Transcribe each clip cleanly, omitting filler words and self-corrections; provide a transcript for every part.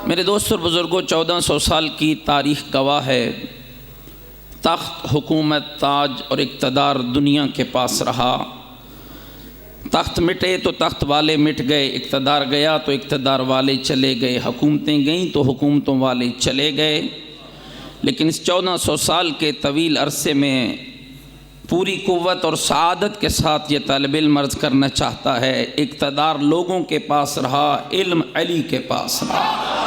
मेरे दोस्त और बुज़ुर्गों, 1400 साल की तारीख़ गवाह है। तख्त, हुकूमत, ताज और इक़्तिदार दुनिया के पास रहा। तख्त मिटे तो तख्त वाले मिट गए, इक़्तिदार गया तो इक़्तिदार वाले चले गए, हुकूमतें गईं तो हुकूमतों वाले चले गए। लेकिन इस 1400 साल के तवील अरसे में पूरी कुव्वत और सआदत के साथ ये तालिब इल्म अर्ज़ करना चाहता है, इक़्तिदार लोगों के पास रहा, इल्म अली के पास रहा।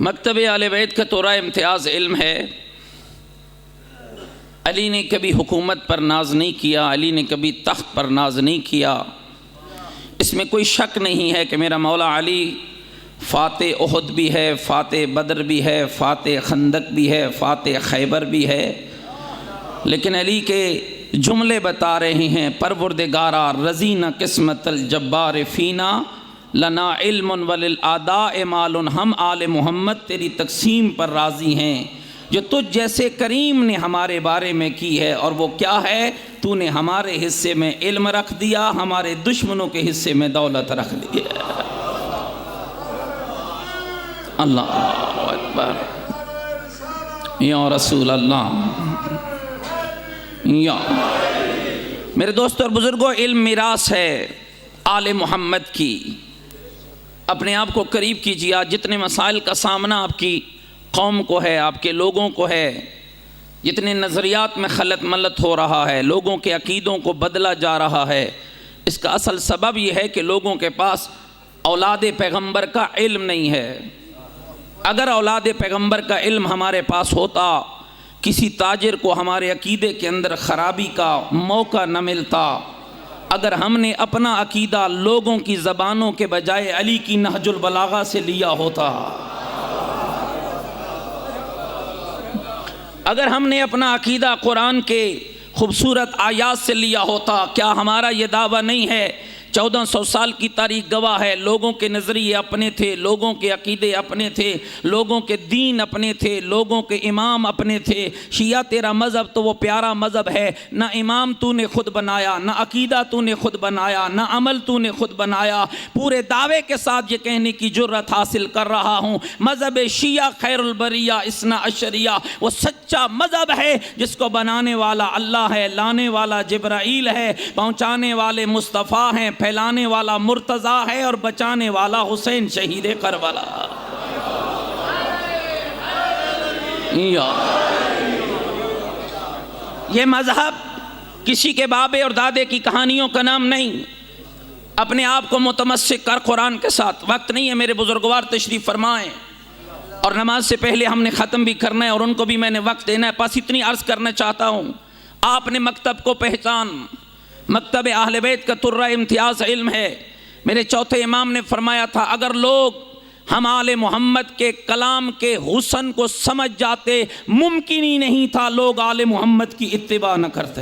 मकतब आले बैत का तोरा इम्तियाज़ इल्म है। अली ने कभी हुकूमत पर नाज नहीं किया, अली ने कभी तख्त पर नाज नहीं किया। इसमें कोई शक नहीं है कि मेरा मौला अली फ़ाते उहद भी है, फ़ाते बदर भी है, फ़ाते खंदक भी है, फ़ाते खैबर भी है। लेकिन अली के जुमले बता रहे हैं, परवरदिगारा रज़ीना किस्मतल जब्बार फ़ीना लना इल्मुन वलिल आदाए मालुन, हम आले मोहम्मद तेरी तकसीम पर राज़ी हैं जो तुझ जैसे करीम ने हमारे बारे में की है। और वो क्या है? तूने हमारे हिस्से में इल्म रख दिया, हमारे दुश्मनों के हिस्से में दौलत रख दी है। अल्लाह अकबर, या रसूल अल्लाह, या मेरे दोस्तों और बुज़ुर्गों, इल्म मिरास है आले मोहम्मद की। अपने आप को करीब कीजिए। आज जितने मसाइल का सामना आपकी कौम को है, आपके लोगों को है, जितने नज़रियात में खलत मलत हो रहा है, लोगों के अकीदों को बदला जा रहा है, इसका असल सबब यह है कि लोगों के पास औलाद पैगंबर का इल्म नहीं है। अगर औलाद पैगंबर का इल्म हमारे पास होता, किसी ताजिर को हमारे अकीदे के अंदर ख़राबी का मौका न मिलता। अगर हमने अपना अकीदा लोगों की ज़बानों के बजाय अली की नहजुल बलागा से लिया होता, अगर हमने अपना अकीदा कुरान के खूबसूरत आयात से लिया होता, क्या हमारा ये दावा नहीं है? 1400 साल की तारीख गवाह है, लोगों के नज़रिए अपने थे, लोगों के अकीदे अपने थे, लोगों के दीन अपने थे, लोगों के इमाम अपने थे। शिया तेरा मज़हब तो वो प्यारा मज़हब है, ना इमाम तूने खुद बनाया, ना अकीदा तूने खुद बनाया, ना अमल तूने खुद बनाया। पूरे दावे के साथ ये कहने की जुर्रत हासिल कर रहा हूँ, मज़हब शिया खैरुल बरिया इस्ना अशरिया वो सच्चा मज़हब है जिसको बनाने वाला अल्लाह है, लाने वाला जिब्राईल है, पहुँचाने वाले मुस्तफ़ा हैं, फैलाने वाला मुर्तज़ा है और बचाने वाला हुसैन शहीद करबला। ये मज़हब किसी के बाबे और दादे की कहानियों का नाम नहीं। अपने आप को मुतमस्सिक कर कुरान के साथ। वक्त नहीं है मेरे बुजुर्गवार, तशरीफ़ फरमाएं। और नमाज से पहले हमने ख़त्म भी करना है और उनको भी मैंने वक्त देना है। बस इतनी अर्ज़ करना चाहता हूँ, आपने मकतब को पहचान। मकतब अहले बैत का तुर्रा इम्तियाज़ इल्म है। मेरे चौथे इमाम ने फरमाया था, अगर लोग हम आले मोहम्मद के कलाम के हुस्न को समझ जाते, मुमकिन ही नहीं था लोग आले मोहम्मद की इत्तिबा न करते।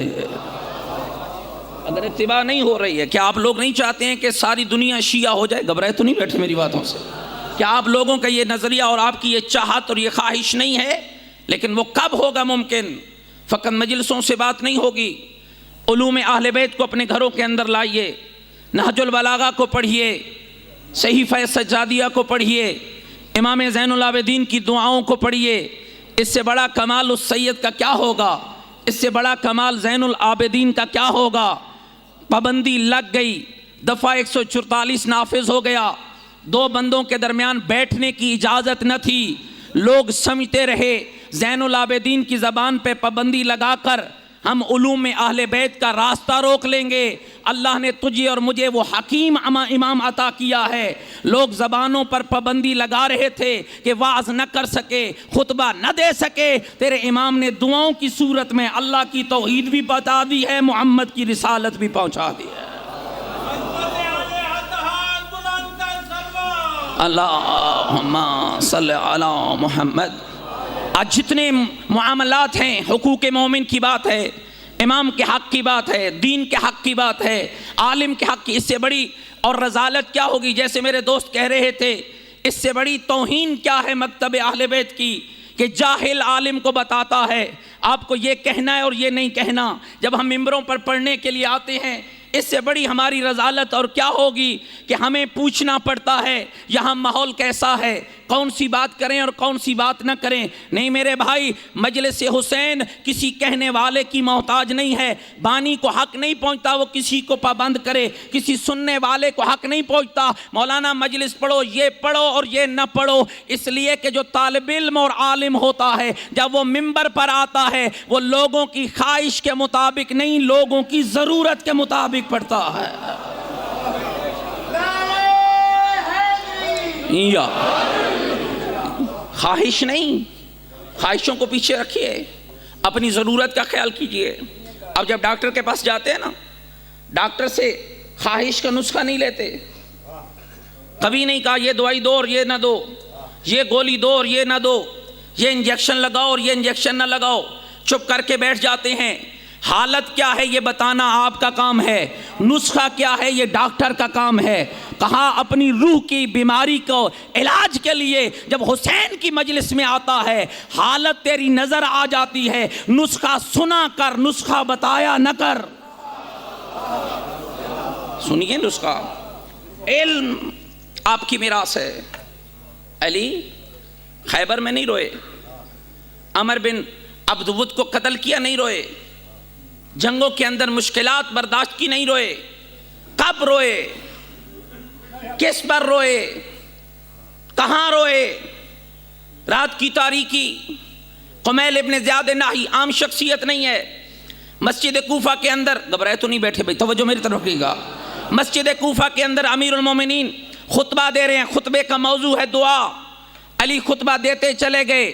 अगर इत्तिबा नहीं हो रही है, क्या आप लोग नहीं चाहते हैं कि सारी दुनिया शिया हो जाए? घबराए तो नहीं बैठे मेरी बातों से? क्या आप लोगों का ये नज़रिया और आपकी ये चाहत और ये ख्वाहिश नहीं है? लेकिन वो कब होगा मुमकिन? फ़कत मजलिसों से बात नहीं होगी। उलूम अहले बैत को अपने घरों के अंदर लाइए, नहजुल बलागा को पढ़िए, सहीफ़ा सज्जादिया को पढ़िए, इमाम ज़ैनुल आबिदीन की दुआओं को पढ़िए। इससे बड़ा कमाल उस सैयद का क्या होगा? इससे बड़ा कमाल ज़ैनुल आबिदीन का क्या होगा? पाबंदी लग गई, दफ़ा 144 नाफिज हो गया, दो बंदों के दरमियान बैठने की इजाज़त न थी। लोग समझते रहे ज़ैनुल आबिदीन की ज़बान पे पाबंदी लगाकर हम उलूम अहले बैत का रास्ता रोक लेंगे। अल्लाह ने तुझे और मुझे वो हकीम इमाम अता किया है। लोग ज़बानों पर पाबंदी लगा रहे थे कि वाज़ न कर सके, खुतबा न दे सके। तेरे इमाम ने दुआओं की सूरत में अल्लाह की तौहीद भी बता दी है, मोहम्मद की रिसालत भी पहुँचा दी है। अल्लाहुम्मा सल्ली अला मुहम्मद। आज जितने मुआमलात हैं, हुकूक मोमिन की बात है, इमाम के हक़ की बात है, दीन के हक़ की बात है, आलिम के हक़ की, इससे बड़ी और रज़ालत क्या होगी? जैसे मेरे दोस्त कह रहे थे, इससे बड़ी तौहीन क्या है मकतब अहले बैत की कि जाहिल आलिम को बताता है आपको ये कहना है और ये नहीं कहना। जब हम मिंबरों पर पढ़ने के लिए आते हैं, इससे बड़ी हमारी रज़ालत और क्या होगी कि हमें पूछना पड़ता है यहाँ माहौल कैसा है, कौन सी बात करें और कौन सी बात न करें। नहीं मेरे भाई, मजलिस हुसैन किसी कहने वाले की मोहताज नहीं है। बानी को हक नहीं पहुँचता वो किसी को पाबंद करे, किसी सुनने वाले को हक नहीं पहुँचता मौलाना मजलिस पढ़ो, ये पढ़ो और ये न पढ़ो। इसलिए कि जो तालिब इल्म और आलिम होता है जब वो मिंबर पर आता है वो लोगों की ख्वाहिश के मुताबिक नहीं, लोगों की ज़रूरत के मुताबिक पढ़ता है। या ख्वाहिश नहीं, ख्वाहिशों को पीछे रखिए, अपनी ज़रूरत का ख्याल कीजिए। अब जब डॉक्टर के पास जाते हैं ना, डॉक्टर से ख्वाहिश का नुस्खा नहीं लेते। कभी नहीं कहा ये दवाई दो और ये ना दो, ये गोली दो और ये ना दो, ये इंजेक्शन लगाओ और ये इंजेक्शन ना लगाओ। चुप करके बैठ जाते हैं। हालत क्या है ये बताना आपका काम है, नुस्खा क्या है ये डॉक्टर का काम है। कहा अपनी रूह की बीमारी को इलाज के लिए जब हुसैन की मजलिस में आता है, हालत तेरी नजर आ जाती है, नुस्खा सुना कर, नुस्खा बताया न कर। सुनिए नुस्खा, इल्म आपकी मिरास है। अली खैबर में नहीं रोए, अमर बिन अब्दुवुद को कत्ल किया नहीं रोए, जंगों के अंदर मुश्किलात बर्दाश्त की नहीं रोए। कब रोए, किस पर रोए, कहां रोए? रात की तारीकी। कुमैल इब्न ज़ियाद नाही आम शख्सियत नहीं है। मस्जिद कूफा के अंदर, घबराए तो नहीं बैठे भाई, तवज्जो मेरी तरफ रखिएगा। मस्जिद कूफा के अंदर अमीरुल मोमिनीन खुतबा दे रहे हैं, खुतबे का मौजू है दुआ। अली खुतबा देते चले गए,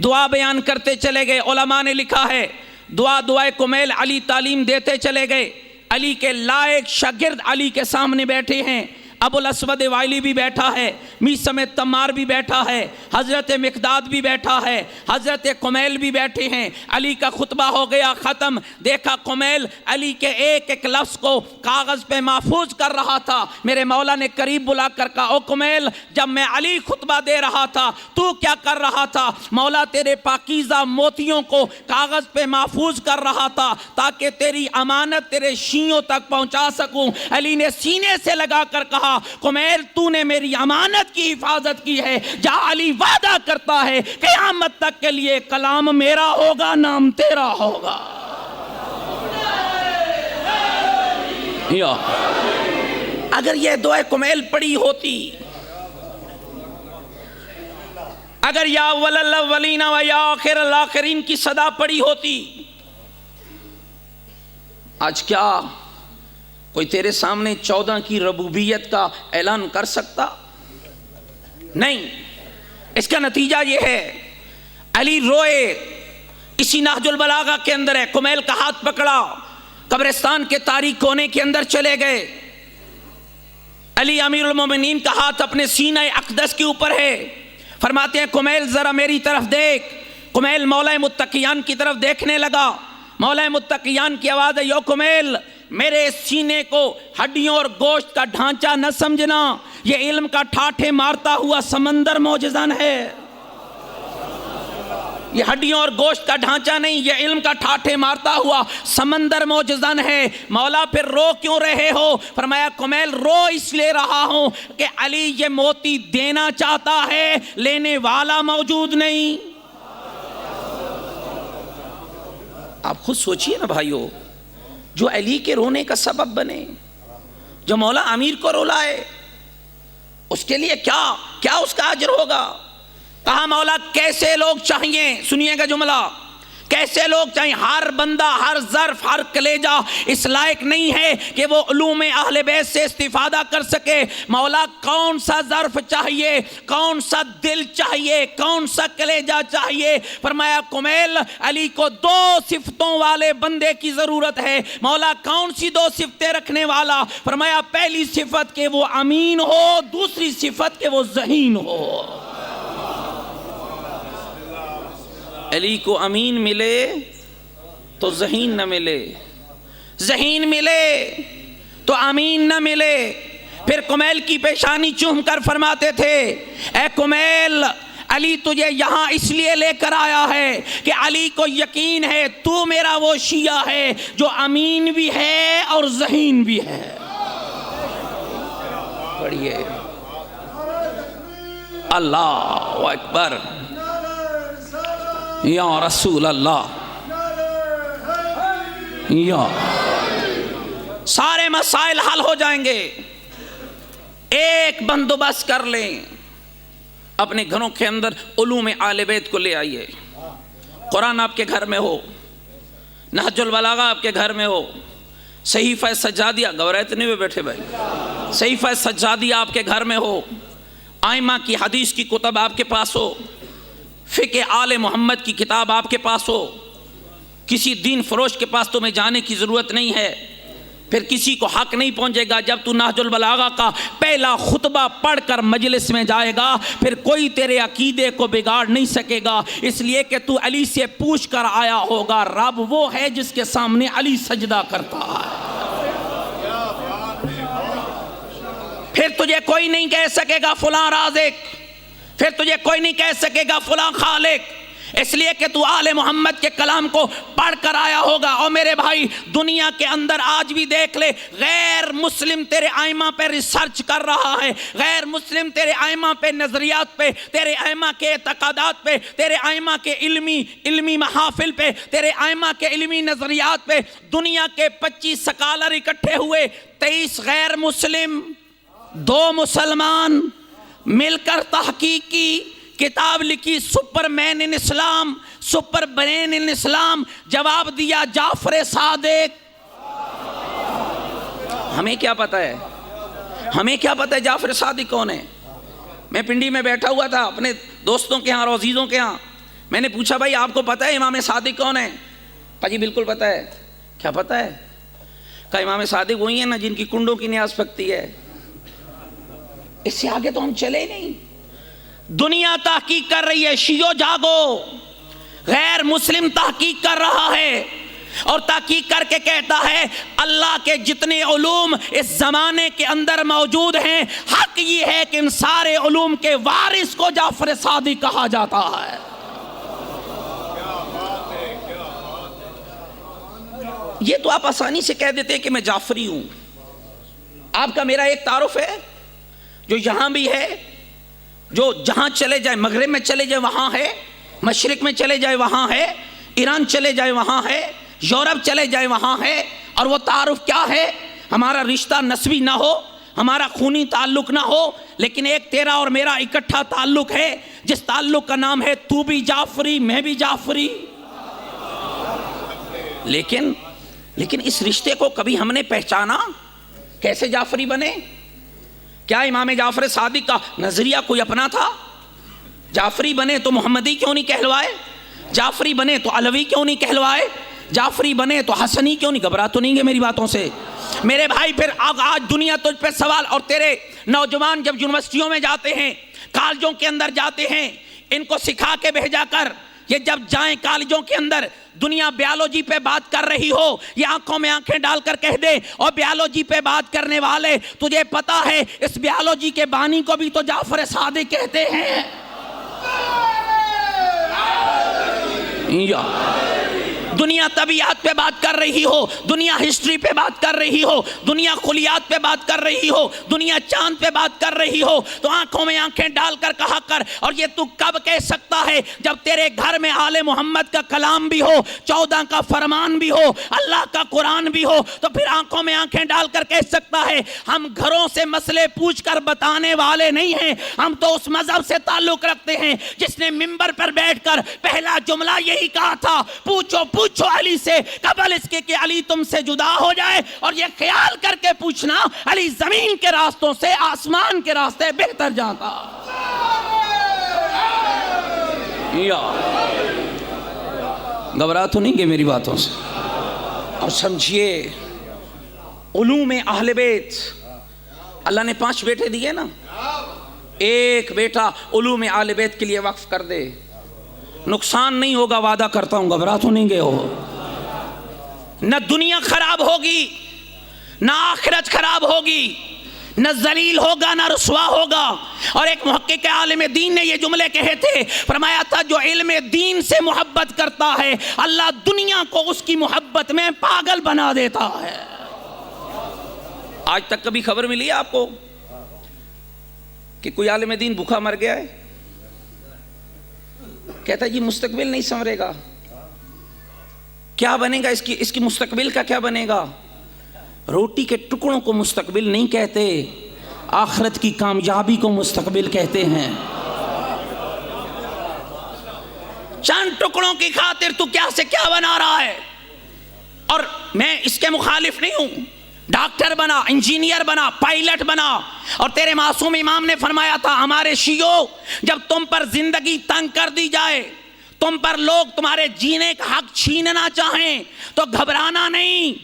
दुआ बयान करते चले गए। उलमा ने लिखा है दुआ दुआए कुमैल, अली तालीम देते चले गए। अली के लायक शागिर्द अली के सामने बैठे हैं। अबुल अस्वद वाइली भी बैठा है, मीर समेत तम्मार भी बैठा है, हज़रत मिक़दाद भी बैठा है, हज़रत कुमैल भी बैठे हैं। अली का खुतबा हो गया ख़त्म। देखा कुमैल अली के एक एक लफ्ज़ को कागज़ पे महफूज कर रहा था। मेरे मौला ने करीब बुला कर कहा, ओ कुमैल, जब मैं अली खुतबा दे रहा था तू क्या कर रहा था? मौला तेरे पाकीज़ा मोतियों को कागज़ पे महफूज कर रहा था ताकि तेरी अमानत तेरे शीयों तक पहुँचा सकूँ। अली ने सीने से लगा कर कहा, कुमैल तूने मेरी अमानत की हिफाजत की है। जा अली वादा करता है क़यामत तक के लिए कलाम मेरा होगा, नाम तेरा होगा। या अगर यह दुआ कुमैल पड़ी होती, अगर या अव्वल अव्वलीन व या आखिरुल आखिरीन की सदा पड़ी होती, आज क्या कोई तेरे सामने 14 की रबूबियत का ऐलान कर सकता? नहीं। इसका नतीजा ये है, अली रोए। इसी नहजुल बलागा के अंदर है, कुमैल का हाथ पकड़ा, कब्रिस्तान के तारीक कोने के अंदर चले गए। अली अमीरुल मोमिनीन का हाथ अपने सीना अक़दस के ऊपर है। फरमाते हैं कुमैल जरा मेरी तरफ देख। कुमैल मौला मुत्तकियान की तरफ देखने लगा। मौला मुत्तकियान की आवाज़ है, यो कुमैल, मेरे सीने को हड्डियों और गोश्त का ढांचा न समझना, ये इल्म का ठाठे मारता हुआ समंदर मौजज़न है। ये हड्डियों और गोश्त का ढांचा नहीं, ये इल्म का ठाठे मारता हुआ समंदर मौजज़न है। मौला फिर रो क्यों रहे हो? फरमाया कुमैल रो इसलिए रहा हूं कि अली ये मोती देना चाहता है, लेने वाला मौजूद नहीं। आप खुद सोचिए ना भाइयों, जो अली के रोने का सबब बने, जो मौला अमीर को रुलाए, उसके लिए क्या क्या उसका अजर होगा? कहा मौला कैसे लोग चाहिए, सुनिएगा जुमला, कैसे लोग चाहिए? हर बंदा, हर ज़र्फ, हर कलेजा इस लायक नहीं है कि वो उलूम अहले बैत से इस्तिफादा कर सके। मौला कौन सा ज़र्फ चाहिए, कौन सा दिल चाहिए, कौन सा कलेजा चाहिए? फरमाया कुमैल, अली को 2 सिफतों वाले बंदे की ज़रूरत है। मौला कौन सी 2 सिफतें रखने वाला? फरमाया पहली सिफत के वो अमीन हो, दूसरी सिफत के वो ज़हीन हो। अली को अमीन मिले तो ज़हीन न मिले, ज़हीन मिले तो अमीन न मिले। फिर कुमैल की पेशानी चूम कर फरमाते थे, ए कुमैल, अली तुझे यहां इसलिए लेकर आया है कि अली को यकीन है तू मेरा वो शिया है जो अमीन भी है और ज़हीन भी है। पढ़िए अल्लाहु अकबर, या रसूल अल्लाह, या सारे मसाइल हल हो जाएंगे। एक बंदोबस्त कर लें, अपने घरों के अंदर उलूम आले बैत को ले आइए। कुरान आपके घर में हो, नहजुल बलागा आपके घर में हो, सहीफ़ा सज्जादिया, गवरैत नहीं हुए बैठे भाई, सहीफ़ा सज्जादिया आपके घर में हो, आइमा की हदीस की कुतब आपके पास हो, फ़िक़्ह आले मोहम्मद की किताब आपके पास हो। किसी दीन फरोश के पास तुम्हें जाने की ज़रूरत नहीं है, फिर किसी को हक नहीं पहुंचेगा। जब तू नहजुल बलागा का पहला खुतबा पढ़कर मजलिस में जाएगा, फिर कोई तेरे अकीदे को बिगाड़ नहीं सकेगा, इसलिए कि तू अली से पूछ कर आया होगा। रब वो है जिसके सामने अली सजदा करता है। फिर तुझे कोई नहीं कह सकेगा फलां राज़िक, फिर तुझे कोई नहीं कह सकेगा फलां खालिक, इसलिए कि तू आले मोहम्मद के कलाम को पढ़ कर आया होगा। और मेरे भाई, दुनिया के अंदर आज भी देख ले, गैर मुस्लिम तेरे आइमा पे रिसर्च कर रहा है, गैर मुस्लिम तेरे आइमा पे नजरियात पे, तेरे आइमा के तकादात पे, तेरे आइमा के इल्मी महाफिल पे, तेरे आइमा के इल्मी नजरियात पे। दुनिया के 25 स्कॉलर इकट्ठे हुए, 23 गैर मुस्लिम, 2 मुसलमान मिलकर तहकीक की, किताब लिखी superman in Islam, super brain in Islam. जवाब दिया जाफर सादिक। हमें क्या पता है, हमें क्या पता है जाफर सादिक कौन है। मैं पिंडी में बैठा हुआ था अपने दोस्तों के यहाँ और अजीज़ों के यहाँ, मैंने पूछा भाई आपको पता है इमाम सादिक कौन है? जी बिल्कुल पता है। क्या पता है? कहा इमाम सादिक वही है ना जिनकी कुंडों की न्याज पकती है। इससे आगे तो हम चले नहीं। दुनिया तहकीक कर रही है, शियो जागो। गैर मुस्लिम तहकीक कर रहा है और तहकीक करके कहता है अल्लाह के जितने उलूम इस जमाने के अंदर मौजूद हैं, हक ये है कि इन सारे उलूम के वारिस को जाफर सादिक कहा जाता है। ये तो आप आसानी से कह देते हैं कि मैं जाफरी हूं। आपका मेरा एक तारुफ है जो यहां भी है, जो जहां चले जाए, मगरिब में चले जाए वहां है, मशरिक में चले जाए वहां है, ईरान चले जाए वहां है, यूरोप चले जाए वहां है। और वो तारुफ क्या है? हमारा रिश्ता नस्बी ना हो, हमारा खूनी ताल्लुक ना हो, लेकिन एक तेरा और मेरा इकट्ठा ताल्लुक है, जिस ताल्लुक का नाम है तू भी जाफरी मैं भी जाफरी। लेकिन इस रिश्ते को कभी हमने पहचाना? कैसे जाफरी बने? क्या इमाम जाफर सादिक का नजरिया कोई अपना था? जाफरी बने तो मोहम्मदी क्यों नहीं कहलवाए? जाफरी बने तो अलवी क्यों नहीं कहलवाए? जाफरी बने तो हसनी क्यों नहीं? घबरा तो नहीं गए मेरी बातों से मेरे भाई? फिर आज दुनिया तुझ पे सवाल, और तेरे नौजवान जब यूनिवर्सिटियों में जाते हैं, कॉलेजों के अंदर जाते हैं, इनको सिखा के भेजा कर, ये जब जाएं कॉलेजों के अंदर, दुनिया बायोलॉजी पे बात कर रही हो, ये आंखों में आंखें डालकर कह दे और बायोलॉजी पे बात करने वाले, तुझे पता है इस बायोलॉजी के बानी को भी तो जाफर सादिक कहते हैं। दुनिया तबीयत पे बात कर रही हो, दुनिया हिस्ट्री पे बात कर रही हो, दुनिया खुलियात पे बात कर रही हो, दुनिया चांद पे बात कर रही हो, तो आंखों में आंखें डालकर कहा कर। और ये तू कब कह सकता है? जब तेरे घर में आले मोहम्मद का कलाम भी हो, 14 का फरमान भी हो, अल्लाह का कुरान भी हो, तो फिर आंखों में आंखें डालकर कह सकता है हम घरों से मसले पूछ कर बताने वाले नहीं हैं, हम तो उस मजहब से ताल्लुक रखते हैं जिसने मिंबर पर बैठकर पहला जुमला यही कहा था, पूछो पूछो अली से, कबल इसके कि अली तुमसे जुदा हो जाए। और ये ख्याल करके पूछना अली जमीन के रास्तों से आसमान के रास्ते बेहतर जाता। घबरा तो नहीं गए मेरी बातों से? और समझिए उलूम अहले बैत, अल्लाह ने 5 बेटे दिए ना, एक बेटा उलूम अहले बैत के लिए वक्फ कर दे, नुकसान नहीं होगा, वादा करता हूं। घबरा तो नहीं गए हो? न दुनिया खराब होगी, न आखिरत खराब होगी, न जलील होगा न रुसवा होगा। और एक मुहक्किक आलिम दीन ने ये जुमले कहे थे, फरमाया था जो इल्म दीन से मोहब्बत करता है अल्लाह दुनिया को उसकी मोहब्बत में पागल बना देता है। आज तक कभी खबर मिली है आपको कि कोई आलिम दीन भूखा मर गया है? कहता है ये मुस्तकबिल नहीं संवरेगा, क्या बनेगा इसकी मुस्तकबिल का क्या बनेगा? रोटी के टुकड़ों को मुस्तकबिल नहीं कहते, आखिरत की कामयाबी को मुस्तकबिल कहते हैं। चंद टुकड़ों की खातिर तू क्या से क्या बना रहा है। और मैं इसके मुखालिफ नहीं हूं, डॉक्टर बना, इंजीनियर बना, पायलट बना। और तेरे मासूम इमाम ने फरमाया था, हमारे शियो जब तुम पर जिंदगी तंग कर दी जाए, तुम पर लोग तुम्हारे जीने का हक छीनना चाहें तो घबराना नहीं,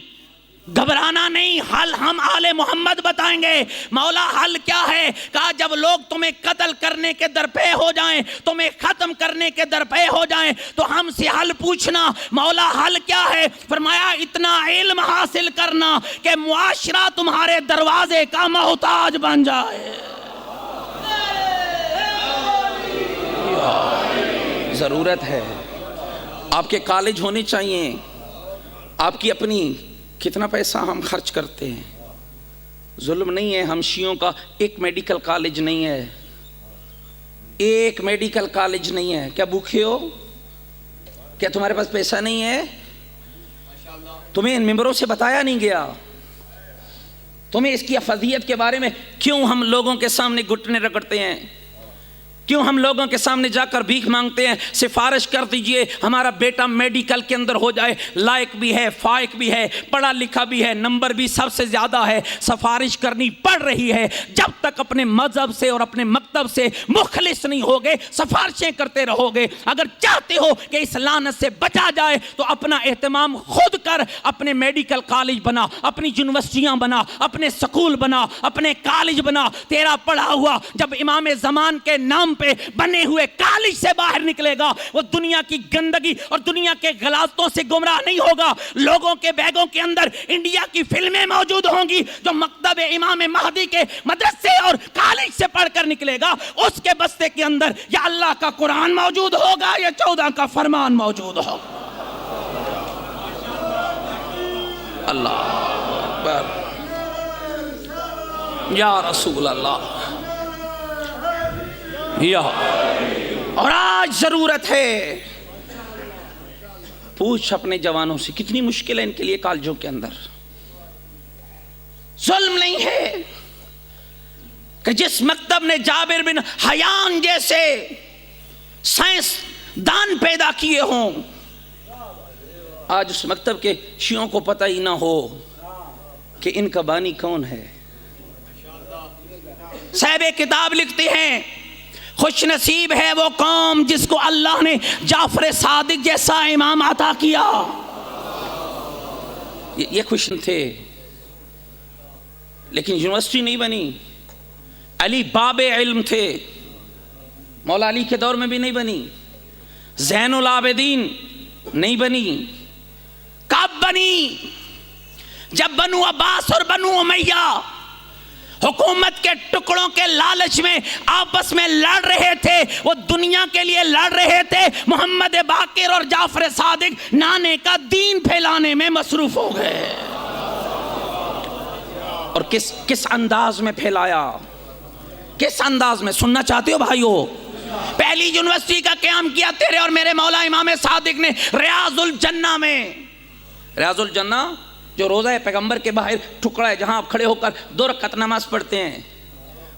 घबराना नहीं, हल हम आले मोहम्मद बताएंगे। मौला हल क्या है? कहा जब लोग तुम्हें कत्ल करने के दरपे हो जाएं, तुम्हें खत्म करने के दरपे हो जाएं, तो हमसे हल पूछना, मौला हल क्या है? फरमाया इतना इल्म हासिल करना कि मुआशरा तुम्हारे दरवाजे का मोहताज बन जाए। जरूरत है, आपके कॉलेज होने चाहिए, आपकी अपनी, कितना पैसा हम खर्च करते हैं। जुल्म नहीं है, हम शियों का एक मेडिकल कॉलेज नहीं है, एक मेडिकल कॉलेज नहीं है। क्या भूखे हो? क्या तुम्हारे पास पैसा नहीं है? तुम्हें इन मेंबरों से बताया नहीं गया? तुम्हें इसकी अफजियत के बारे में क्यों हम लोगों के सामने घुटने रगड़ते हैं? क्यों हम लोगों के सामने जाकर भीख मांगते हैं? सिफारिश कर दीजिए हमारा बेटा मेडिकल के अंदर हो जाए, लायक भी है, फायक भी है, पढ़ा लिखा भी है, नंबर भी सबसे ज़्यादा है। सिफारिश करनी पड़ रही है। जब तक अपने मजहब से और अपने मकतब से मुखलिस नहीं होगे, सिफारिशें करते रहोगे। अगर चाहते हो कि इस लानत से बचा जाए तो अपना एहतमाम खुद कर, अपने मेडिकल कॉलेज बना, अपनी यूनिवर्सिटियाँ बना, अपने स्कूल बना, अपने कॉलेज बना। तेरा पढ़ा हुआ जब इमाम ज़मान के नाम पे बने हुए कॉलेज से बाहर निकलेगा, वो दुनिया की गंदगी और दुनिया के गलातों से गुमराह नहीं होगा। लोगों के बैगों के अंदर इंडिया की फिल्में मौजूद होंगी जो मकतब इमाम महदी के मदरसे और कॉलेज से पढ़कर निकलेगा। उसके बस्ते के अंदर या अल्लाह का कुरान मौजूद होगा या 14 का फरमान मौजूद होगा। अल्लाह अकबर, या रसूल अल्लाह, या। और आज जरूरत है, पूछ अपने जवानों से कितनी मुश्किल है इनके लिए कॉलेजों के अंदर। जुल्म नहीं है कि जिस मकतब ने जाबिर बिन हयान जैसे साइंस दान पैदा किए हों, आज उस मकतब के शियों को पता ही ना हो कि इनका बानी कौन है। साहिब किताब लिखते हैं, खुश नसीब है वो कौम जिसको अल्लाह ने जाफर सादिक जैसा इमाम अता किया। ये खुश थे, लेकिन यूनिवर्सिटी नहीं बनी। अली बाबे इल्म थे, मौला अली के दौर में भी नहीं बनी। ज़ैनुल आबिदीन नहीं बनी। कब बनी? जब बनु अब्बास और बनु उमैया हुकूमत के टुकड़ों के लालच में आपस में लड़ रहे थे। वो दुनिया के लिए लड़ रहे थे। मोहम्मद बाकिर और जाफर सादिक नाने का दीन फैलाने में मसरूफ हो गए। और किस अंदाज में फैलाया, किस अंदाज में, सुनना चाहते हो भाइयों? पहली यूनिवर्सिटी का क़याम किया तेरे और मेरे मौला इमाम सादिक ने रियाजुल जन्ना में। रियाजुल जन्ना जो रोज़ा है पैगंबर के बाहर टुकड़ा है, जहां आप खड़े होकर 2 रकात नमाज पढ़ते हैं।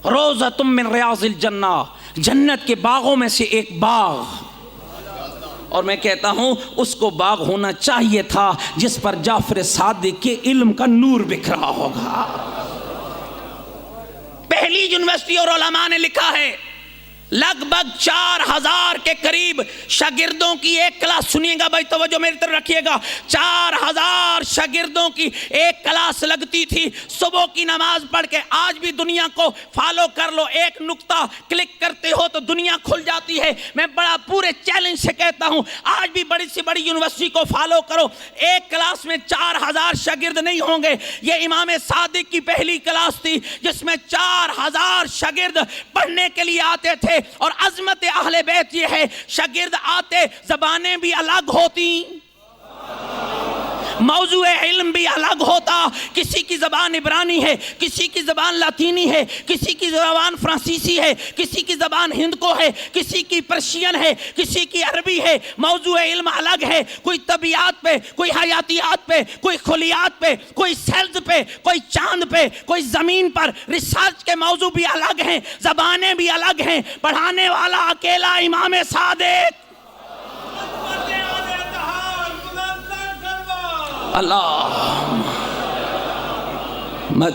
रोज़ा तुम मिन रियाजिल जन्ना, जन्नत के बागों में से एक बाग। और मैं कहता हूं उसको बाग होना चाहिए था जिस पर जाफर सादिक के इल्म का नूर बिखरा होगा। पहली यूनिवर्सिटी और उलमा ने लिखा है लगभग 4000 के करीब शागिर्दों की एक क्लास, सुनिएगा भाई, तवज्जो मेरी तरफ रखिएगा, 4000 शागिर्दों की एक क्लास लगती थी सुबह की नमाज पढ़ के। आज भी दुनिया को फॉलो कर लो, एक नुक्ता क्लिक करते हो तो दुनिया खुल जाती है। मैं बड़ा पूरे चैलेंज से कहता हूं, आज भी बड़ी से बड़ी यूनिवर्सिटी को फॉलो करो, एक क्लास में 4000 शागिर्द नहीं होंगे। ये इमाम सादिक की पहली क्लास थी जिसमें 4000 शागिर्द पढ़ने के लिए आते थे। और अजमत अहले बैत ये है, शागिर्द आते, जबानें भी अलग होती, मौजूए इल्म भी अलग होता। किसी की ज़बान इब्रानी है, किसी की ज़बान लातीनी है, किसी की ज़बान फ्रांसीसी है, किसी की ज़बान हिंद को है, किसी की पर्शियन है, किसी की अरबी है। मौजूए इल्म अलग है, कोई तबियात पे, कोई हयातियात पे, कोई खुलियात पे, कोई सेल्स पे, कोई चांद पे, कोई ज़मीन पर। रिसर्च के मौजू भी अलग हैं, ज़बानें भी अलग हैं। पढ़ाने वाला अकेला इमाम सादिक। अल्लाह मत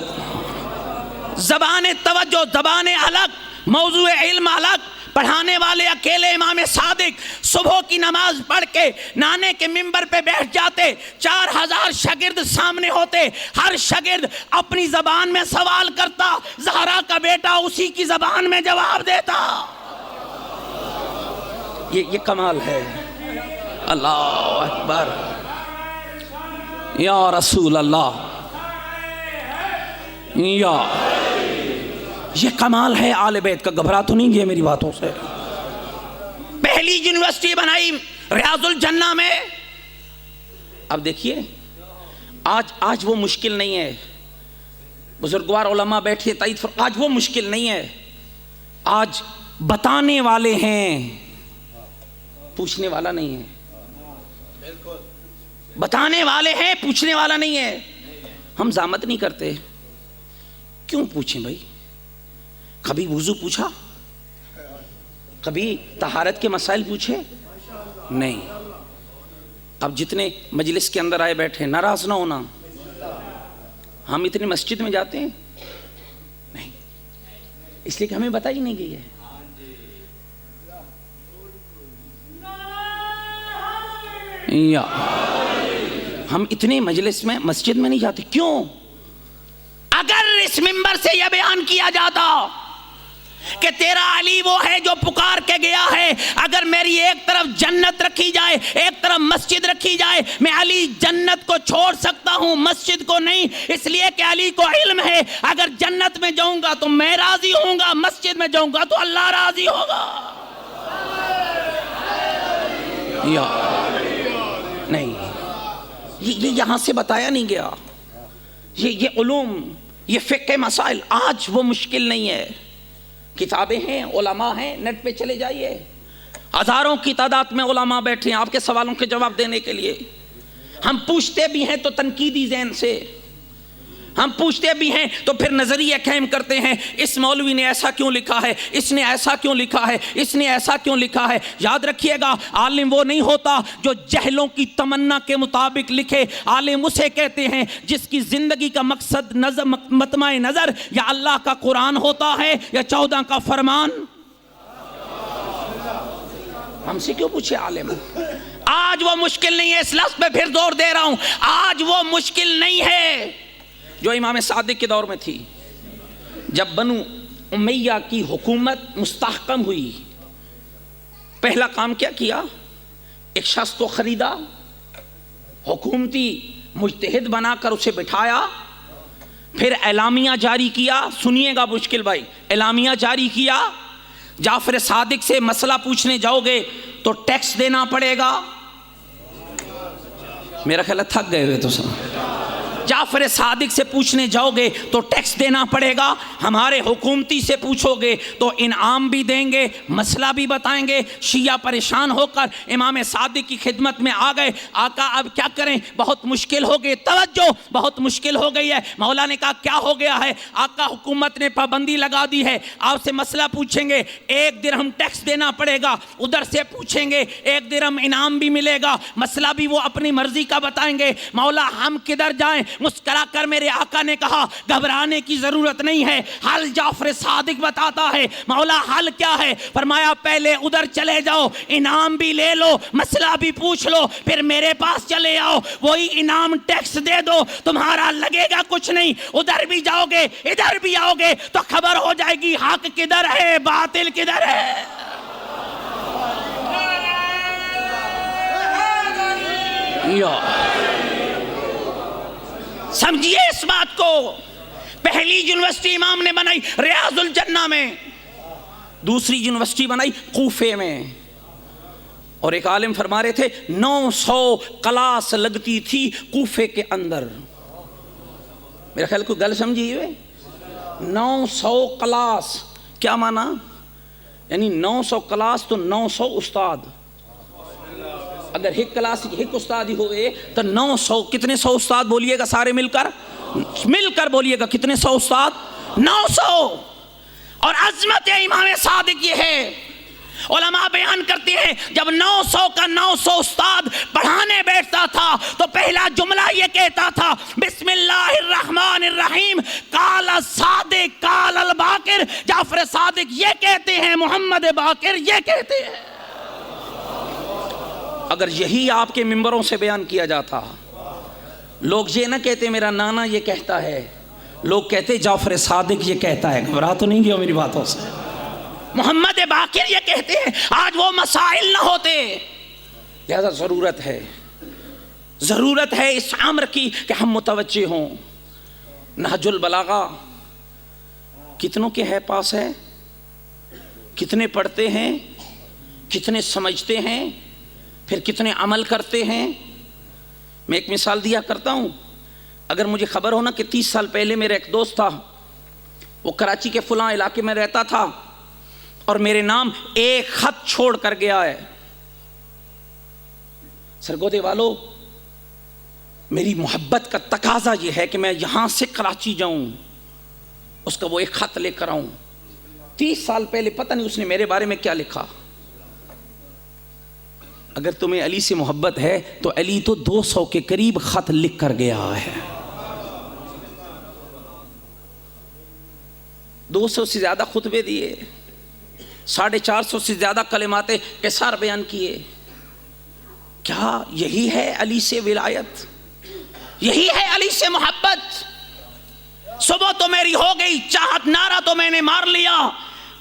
ज़बान तवज्जो, ज़बान अलग, मौजूए इल्म अलग, पढ़ाने वाले अकेले इमाम सादिक। सुबह की नमाज पढ़ के नाने के मिंबर पे बैठ जाते, 4000 शागिर्द सामने होते, हर शागिर्द अपनी ज़बान में सवाल करता, ज़हरा का बेटा उसी की ज़बान में जवाब देता। ये कमाल है। अल्लाह अकबर, या रसूल अल्लाह, या ये कमाल है आले बैत का। घबरा तो नहीं गया मेरी बातों से? पहली यूनिवर्सिटी बनाई रियाजुल जन्ना में। अब देखिए, आज वो मुश्किल नहीं है, बुजुर्गवार उलमा बैठे ताईद, आज वो मुश्किल नहीं है। आज बताने वाले हैं, पूछने वाला नहीं है। बताने वाले हैं, पूछने वाला नहीं है। हम ज़ामत नहीं करते, क्यों पूछें भाई? कभी वुज़ू पूछा? कभी तहारत के मसाइल पूछे? नहीं। अब जितने मजलिस के अंदर आए बैठे, नाराज ना होना, हम इतनी मस्जिद में जाते हैं नहीं, इसलिए कि हमें बताई नहीं गई है। या हम इतने मजलिस में, मस्जिद में नहीं जाते, क्यों? अगर इस मिंबर से यह बयान किया जाता कि तेरा अली वो है जो पुकार के गया है, अगर मेरी एक तरफ जन्नत रखी जाए, एक तरफ मस्जिद रखी जाए, मैं अली जन्नत को छोड़ सकता हूं, मस्जिद को नहीं, इसलिए कि अली को इल्म है, अगर जन्नत में जाऊंगा तो मैं राजी होऊंगा, मस्जिद में जाऊंगा तो अल्लाह राजी होगा। या नहीं, ये यहां से बताया नहीं गया। ये उलूम, ये फ़िक़्ह मसाइल, आज वो मुश्किल नहीं है। किताबें हैं, उलमा हैं, नेट पे चले जाइए, हज़ारों की तादाद में उलमा बैठे हैं आपके सवालों के जवाब देने के लिए। हम पूछते भी हैं तो तनकीदी ज़हन से, हम पूछते भी हैं तो फिर नज़रिया कायम करते हैं, इस मौलवी ने ऐसा क्यों लिखा है, इसने ऐसा क्यों लिखा है, इसने ऐसा क्यों लिखा है। याद रखिएगा, आलिम वो नहीं होता जो जहलों की तमन्ना के मुताबिक लिखे। आलिम उसे कहते हैं जिसकी ज़िंदगी का मकसद मतमाए नज़र या अल्लाह का कुरान होता है या 14 का फरमान। हमसे क्यों पूछे आलिम? आज वो मुश्किल नहीं है, इस लफ्ज़ पे फिर जोर दे रहा हूँ, आज वो मुश्किल नहीं है जो इमाम सादिक के दौर में थी। जब बनु उमैया की हुकूमत मुस्तहकम हुई, पहला काम क्या किया? एक शख्स को खरीदा, हुकूमती मुज्तहिद बनाकर उसे बिठाया, फिर एलामिया जारी किया। सुनिएगा मुश्किल भाई, एलामिया जारी किया, जाफर सादिक से मसला पूछने जाओगे तो टैक्स देना पड़ेगा। मेरा ख्याल थक गए हुए तो सब। जाफर सादिक से पूछने जाओगे तो टैक्स देना पड़ेगा, हमारे हुकूमती से पूछोगे तो इनाम भी देंगे, मसला भी बताएंगे। शिया परेशान होकर इमाम सादिक की खिदमत में आ गए, आका अब क्या करें, बहुत मुश्किल हो गई, तवज्जो, बहुत मुश्किल हो गई है। मौला ने कहा क्या हो गया है? आका हुकूमत ने पाबंदी लगा दी है, आपसे मसला पूछेंगे 1 दिरहम टैक्स देना पड़ेगा, उधर से पूछेंगे 1 दिरहम इनाम भी मिलेगा, मसला भी वो अपनी मर्जी का बताएंगे। मौला हम किधर जाएं? मुस्कुरा कर मेरे आका ने कहा घबराने की जरूरत नहीं है, हल जाफर सादिक बताता है। मौला हल क्या है? फरमाया पहले उधर चले जाओ, इनाम भी ले लो, मसला भी पूछ लो, फिर मेरे पास चले आओ, वही इनाम टैक्स दे दो, तुम्हारा लगेगा कुछ नहीं। उधर भी जाओगे इधर भी आओगे तो खबर हो जाएगी हक किधर है बातिल किधर है। समझिए इस बात को। पहली यूनिवर्सिटी इमाम ने बनाई रियाजुल जन्ना में, दूसरी यूनिवर्सिटी बनाई कूफे में। और एक आलिम फरमा रहे थे 900 क्लास लगती थी कूफे के अंदर। मेरा ख्याल कोई गल समझिए, 900 क्लास क्या माना? यानी 900 क्लास तो 900 उस्ताद। अगर एक क्लास एक उस्ताद ही हुए तो 900 कितने 100 उस्ताद बोलिएगा सारे मिलकर बोलिएगा कितने 100 उस्ताद? 900। और अजमत इमाम सादिक ये है, उलमा बयान करते हैं जब 900 का 900 उस्ताद पढ़ाने बैठता था तो पहला जुमला ये कहता था बिस्मिल्लाहिर्रहमानिर्रहीम काल सादिक काल अल बाकिर। जाफर सादिक ये कहते हैं, मोहम्मद बाकिर ये कहते हैं। अगर यही आपके मिंबरों से बयान किया जाता, लोग ये ना कहते मेरा नाना ये कहता है, लोग कहते जाफर सादिक ये कहता है। घबरा तो नहीं गया मेरी बातों से? मोहम्मद बाकिर ये कहते हैं, आज वो मसाइल ना होते। लिहाजा ज़रूरत है इस अम्र की कि हम मुतवज्जे हों। नहजुल बलागा कितनों के है पास है, कितने पढ़ते हैं, कितने समझते हैं, फिर कितने अमल करते हैं। मैं एक मिसाल दिया करता हूँ। अगर मुझे खबर हो ना कि 30 साल पहले मेरा एक दोस्त था, वो कराची के फलां इलाके में रहता था और मेरे नाम एक खत छोड़ कर गया है, सरगोदे वालों मेरी मोहब्बत का तकाजा यह है कि मैं यहां से कराची जाऊं, उसका वो एक खत लेकर आऊं। 30 साल पहले पता नहीं उसने मेरे बारे में क्या लिखा। अगर तुम्हें अली से मोहब्बत है तो अली तो 200 के करीब खत लिख कर गया है, 200 से ज्यादा खुतबे दिए, 450 से ज्यादा कलिमाते किसार बयान किए। क्या यही है अली से विलायत? यही है अली से मोहब्बत? सुबह तो मेरी हो गई, चाहत नारा तो मैंने मार लिया,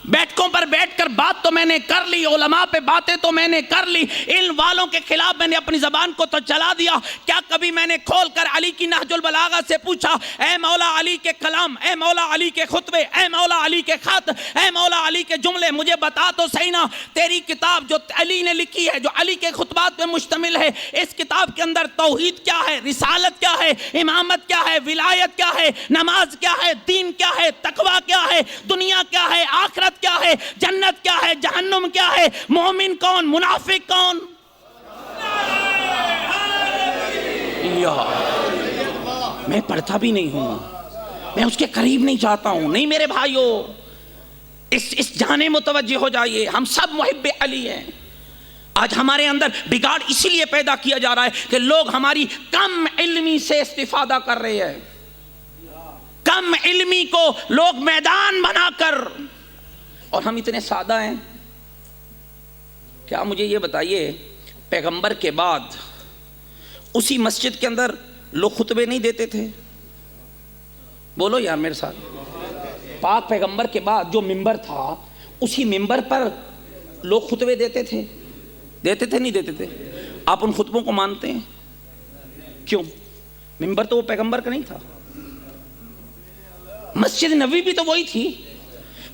बैठकों पर बैठकर बात तो मैंने कर ली, उलमा पे बातें तो मैंने कर ली, इल्म वालों के खिलाफ मैंने अपनी जबान को तो चला दिया। क्या कभी मैंने खोलकर अली की नहजुल बलागा से पूछा, ए मौला अली के कलाम, ए मौला अली के खुतबे, ए मौला अली के खत, ए मौला अली के जुमले मुझे बता तो सही ना। तेरी किताब जो अली ने लिखी है, जो अली के खुतबात पे मुश्तमिल है, इस किताब के अंदर तौहीद क्या है, रिसालत क्या है, इमामत क्या है, विलायत क्या है, नमाज क्या है, दीन क्या है, तकवा क्या है, दुनिया क्या है, आखिरत क्या है, जन्नत क्या है, जहन्नुम क्या है, मोमिन कौन, मुनाफिक कौन? मैं पढ़ता भी नहीं हूं, मैं उसके करीब नहीं जाता हूं। नहीं मेरे भाइयों, इस जाने मुतवज्जे हो जाइए, हम सब मुहिब्बे अली हैं। आज हमारे अंदर बिगाड़ इसीलिए पैदा किया जा रहा है कि लोग हमारी कम इल्मी से इस्तिफादा कर रहे हैं। कम इल्मी को लोग मैदान बनाकर, और हम इतने सादा हैं। क्या मुझे ये बताइए, पैगंबर के बाद उसी मस्जिद के अंदर लोग खुतबे नहीं देते थे? बोलो यार मेरे साथ। पाक पैगंबर के बाद जो मिंबर था, उसी मिंबर पर लोग खुतबे देते थे नहीं देते थे? आप उन खुतबों को मानते हैं? क्यों? मिंबर तो वो पैगंबर का नहीं था, मस्जिद नबवी भी तो वही थी।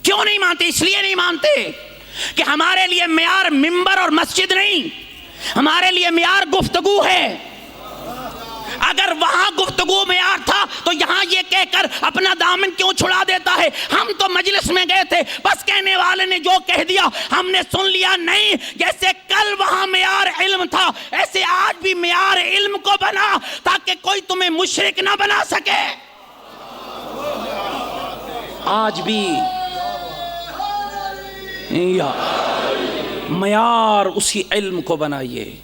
क्यों नहीं मानते? इसलिए नहीं मानते कि हमारे लिए मियार मिंबर और मस्जिद नहीं, हमारे लिए मियार गुफ्तगू है। अगर वहां गुफ्तगू मियार था तो यहां ये कहकर अपना दामन क्यों छुड़ा देता है? हम तो मजलिस में गए थे, बस कहने वाले ने जो कह दिया हमने सुन लिया। नहीं, जैसे कल वहां मियार इल्म था, ऐसे आज भी मियार इल्म को बना, ताकि कोई तुम्हें मुशरिक ना बना सके। आज भी मयार उसी इल्म को बनाइए।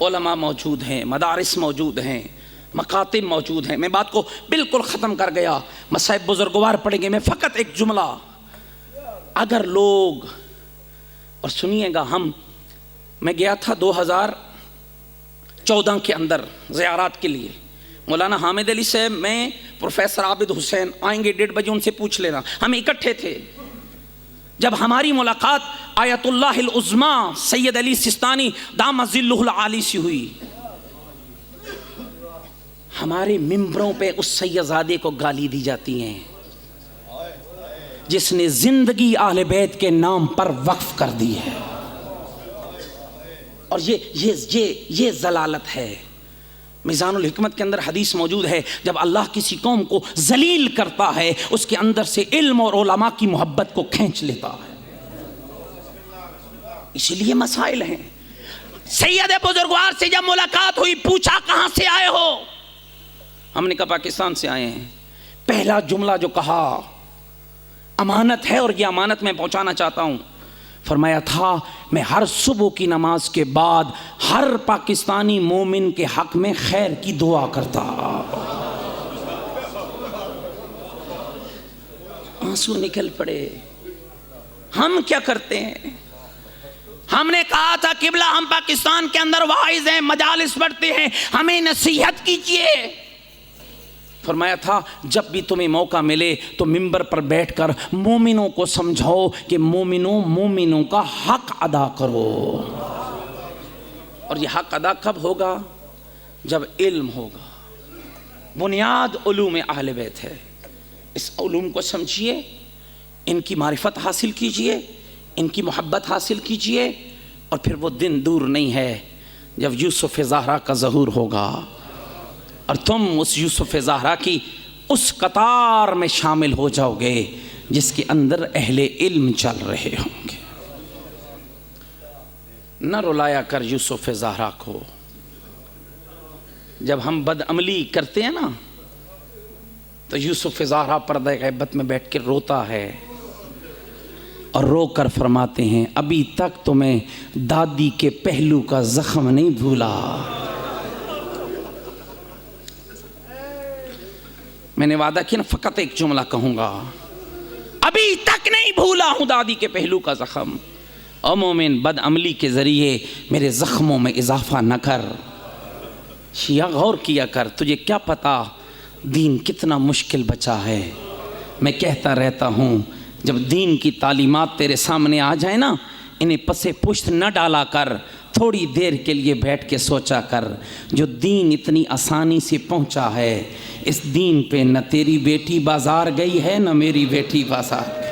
उलमा मौजूद हैं, मदारिस मौजूद हैं, मकातिब मौजूद हैं। मैं बात को बिल्कुल ख़त्म कर गया, मसाइब बुजुर्गवार पढ़ेंगे। मैं फ़कत एक जुमला, अगर लोग, और सुनिएगा, मैं गया था 2014 के अंदर ज़ियारत के लिए। मौलाना हामिद अली साहब, मैं, प्रोफेसर आबिद हुसैन आएंगे 1:30 बजे, उनसे पूछ लेना। हम इकट्ठे थे। जब हमारी मुलाकात आयतुल्लाहिल उज़्मा सैयद अली सिस्तानी दामत ज़िल्लुहुल आली से हुई, हमारे मिंबरों पे उस सैयदजादे को गाली दी जाती हैं जिसने जिंदगी आले बैत के नाम पर वक्फ कर दी है। और ये जलालत है। मिज़ानुल हिकमत के अंदर हदीस मौजूद है, जब अल्लाह किसी कौम को जलील करता है उसके अंदर से इल्म और उलमा की मोहब्बत को खींच लेता है। इसलिए मसाइल हैं। सैयद बुजुर्गवार से जब मुलाकात हुई, पूछा कहां से आए हो? हमने कहा पाकिस्तान से आए हैं। पहला जुमला जो कहा, अमानत है और ये अमानत मैं पहुंचाना चाहता हूं। फरमाया था, मैं हर सुबह की नमाज के बाद हर पाकिस्तानी मोमिन के हक में खैर की दुआ करता। आंसू निकल पड़े। हम क्या करते हैं? हमने कहा था किबला, हम पाकिस्तान के अंदर वाइज हैं, मजालिस पढ़ते हैं, हमें नसीहत कीजिए। फरमाया था, जब भी तुम्हें मौका मिले तो मिंबर पर बैठकर मोमिनों को समझाओ कि मोमिनों का हक अदा करो। और ये हक अदा कब होगा? जब इल्म होगा। बुनियाद उलूम अहले बैत है। इस उलूम को समझिए, इनकी मारिफत हासिल कीजिए, इनकी मोहब्बत हासिल कीजिए, और फिर वो दिन दूर नहीं है जब यूसुफ ज़हरा का ज़हूर होगा और तुम उस यूसुफ ज़हरा की उस कतार में शामिल हो जाओगे जिसके अंदर अहले इल्म चल रहे होंगे। न रुलाया कर यूसुफ ज़हरा को। जब हम बदअमली करते हैं ना, तो यूसुफ ज़हरा पर्दे ग़ैबत में बैठ के रोता है और रो कर फरमाते हैं, अभी तक तो मैं दादी के पहलू का ज़ख्म नहीं भूला। मैंने वादा किया ना, फ़कत एक जुमला कहूँगा, अभी तक नहीं भूला हूँ दादी के पहलू का ज़ख्म। ओ मोमिन, बदअमली के ज़रिए मेरे ज़ख्मों में इजाफ़ा न कर। शिया गौर किया कर, तुझे क्या पता दीन कितना मुश्किल बचा है। मैं कहता रहता हूँ, जब दीन की तालीमात तेरे सामने आ जाए ना, इन्हें पसे पुश्त न डाला कर, थोड़ी देर के लिए बैठ के सोचा कर, जो दीन इतनी आसानी से पहुंचा है, इस दीन पे न तेरी बेटी बाजार गई है न मेरी बेटी बाजार।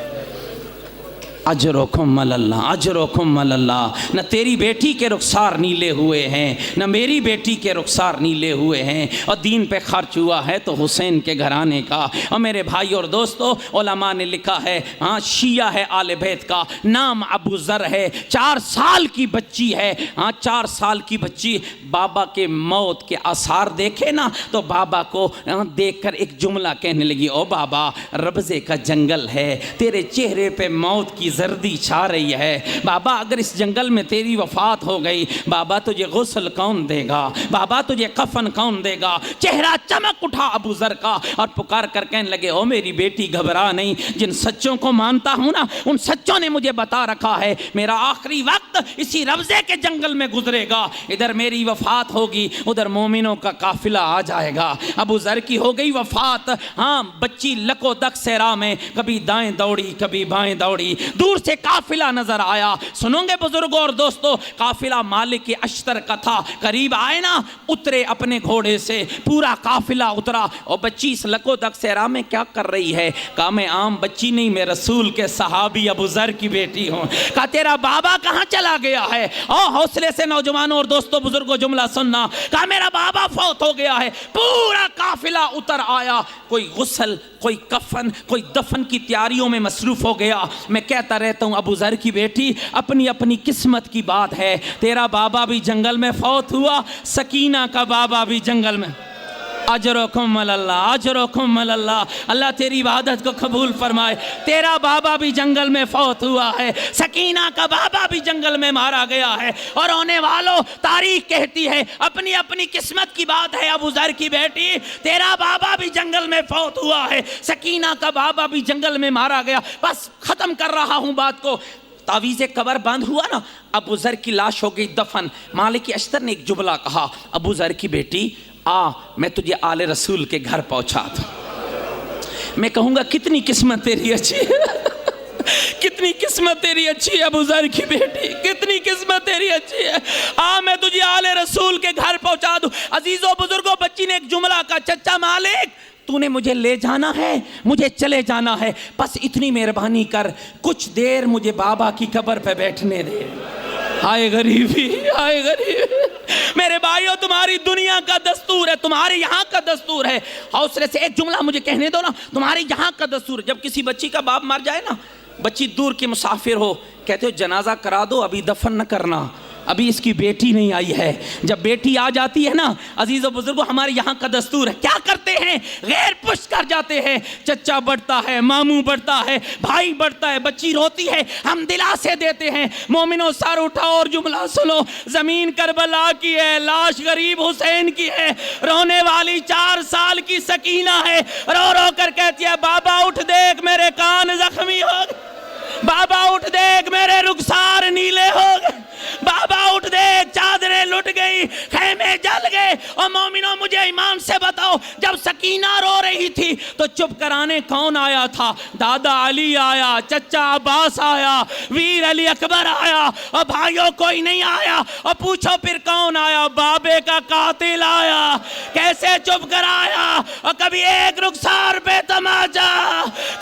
अजरोकुम मल्लाह, अजरोकुम मल्लाह। न तेरी बेटी के रुखसार नीले हुए हैं, न मेरी बेटी के रुखसार नीले हुए हैं, और दीन पे खर्च हुआ है तो हुसैन के घराने का। और मेरे भाई और दोस्तों, उलमा ने लिखा है, हाँ, शिया है आले बैत का, नाम अबू ज़र है, 4 साल की बच्ची है। हाँ, 4 साल की बच्ची बाबा के मौत के आसार देखे ना, तो बाबा को देखकर एक जुमला कहने लगी, ओ बाबा, रबज़े का जंगल है, तेरे चेहरे पे मौत की जर्दी छा रही है। बाबा, अगर इस जंगल में तेरी वफात हो गई, बाबा तुझे गुस्ल कौन देगा? बाबा तुझे कफन कौन देगा? चेहरा चमक उठा अबू ज़र का और पुकार कर कहने लगे, ओ मेरी बेटी, घबरा नहीं, जिन सच्चों को मानता हूं ना, उन सच्चों ने मुझे बता रखा है मेरा आखिरी वक्त इसी रबज़े के जंगल में गुजरेगा। इधर मेरी वफात होगी, उधर मोमिनों का काफिला आ जाएगा। अबू ज़र की हो गई वफात। हाँ, बच्ची लको दक सहरा में कभी दाएं दौड़ी कभी बाएं दौड़ी, दूर से काफिला नजर आया। सुनोगे बुजुर्गों और दोस्तों, काफिला मालिक के अश्तर का था। करीब आए ना, उतरे अपने घोड़े से, पूरा काफिला उतरा। और बच्ची इस लको दक सहरा में क्या कर रही है? कहा, मैं आम बच्ची नहीं, मैं रसूल के सहाबी अबू ज़र की बेटी हूँ। कहा, तेरा बाबा कहाँ चला गया है? और हौसले से नौजवानों और दोस्तों बुजुर्गों जुमला सुनना। कहा, मेरा बाबा फौत हो गया है। पूरा काफिला उतर आया। कोई गुस्ल, कोई कफन, कोई दफन की तैयारियों में मसरूफ हो गया। मैं कहता रहता हूँ, अबू ज़र की बेटी, अपनी अपनी किस्मत की बात है। तेरा बाबा भी जंगल में फौत हुआ, सकीना का बाबा भी जंगल में। अजरकुम अल्लाह, अजरकुम अल्लाह। अल्लाह तेरी इबादत को कबूल फरमाए। तेरा बाबा भी जंगल में फौत हुआ है, सकीना का बाबा भी जंगल में मारा गया है। और होने वालों, तारीख कहती है, अपनी अपनी किस्मत की बात है। अबू ज़र की बेटी, तेरा बाबा भी जंगल में फौत हुआ है, सकीना का बाबा भी जंगल में मारा गया। बस ख़त्म कर रहा हूँ बात को। तावीज़े कबर बंद हुआ ना, अबू ज़र की लाश हो गई दफन। मालिक अश्तर ने एक जुमला कहा, अबू ज़र की बेटी आ, मैं तुझे आले रसूल के घर पहुंचा दूं। मैं कहूंगा कितनी किस्मत तेरी अच्छी है, कितनी किस्मत तेरी अच्छी है अबू ज़र की बेटी, कितनी किस्मत तेरी अच्छी है। आ, मैं तुझे आले रसूल के घर पहुंचा दूं। अजीजों बुजुर्गों, बच्ची ने एक जुमला कहा, चचा मालिक तूने मुझे ले जाना है, मुझे चले जाना है, बस इतनी मेहरबानी कर, कुछ देर मुझे बाबा की कब्र पे बैठने दे। हाय गरीबी, हाय गरीबी। मेरे भाइयों, तुम्हारी दुनिया का दस्तूर है, तुम्हारे यहाँ का दस्तूर है। हौसले से एक जुमला मुझे कहने दो ना, तुम्हारे यहाँ का दस्तूर है। जब किसी बच्ची का बाप मर जाए ना, बच्ची दूर की मुसाफिर हो, कहते हो जनाजा करा दो, अभी दफन न करना, अभी इसकी बेटी नहीं आई है। जब बेटी आ जाती है ना, अजीज़ और बुजुर्गों, हमारे यहाँ का दस्तूर है, क्या करते हैं, गैर पुष्ट कर जाते हैं। चचा बढ़ता है, मामू बढ़ता है, भाई बढ़ता है, बच्ची रोती है, हम दिलासे देते हैं। मोमिनो सर उठाओ और जुमला सुनो, जमीन करबला की है, लाश गरीब हुसैन की है, रोने वाली 4 साल की सकीना है, रो रो कर कहती है, बाबा उठ देख मेरे कान जख्मी हो गए, बाबा उठ देख मेरे रुखसार नीले हो गए, बाबा उठ देख चादरें लुट गई, खेमे जल गए। और मोमिनो, मुझे ईमान से बताओ, जब सकीना रो रही थी तो चुप कराने कौन आया था? दादा अली आया, चचा अब्बास आया, वीर अली अकबर आया, और भाइयों कोई नहीं आया। और पूछो फिर कौन आया? बाबे का कातिल आया। कैसे चुप कराया? और कभी एक रुखसार पे तमाचा,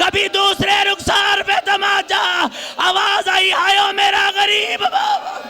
कभी दूसरे रुखसार पे तमाचा, आवाज आई, आयो मेरा गरीब बाबा,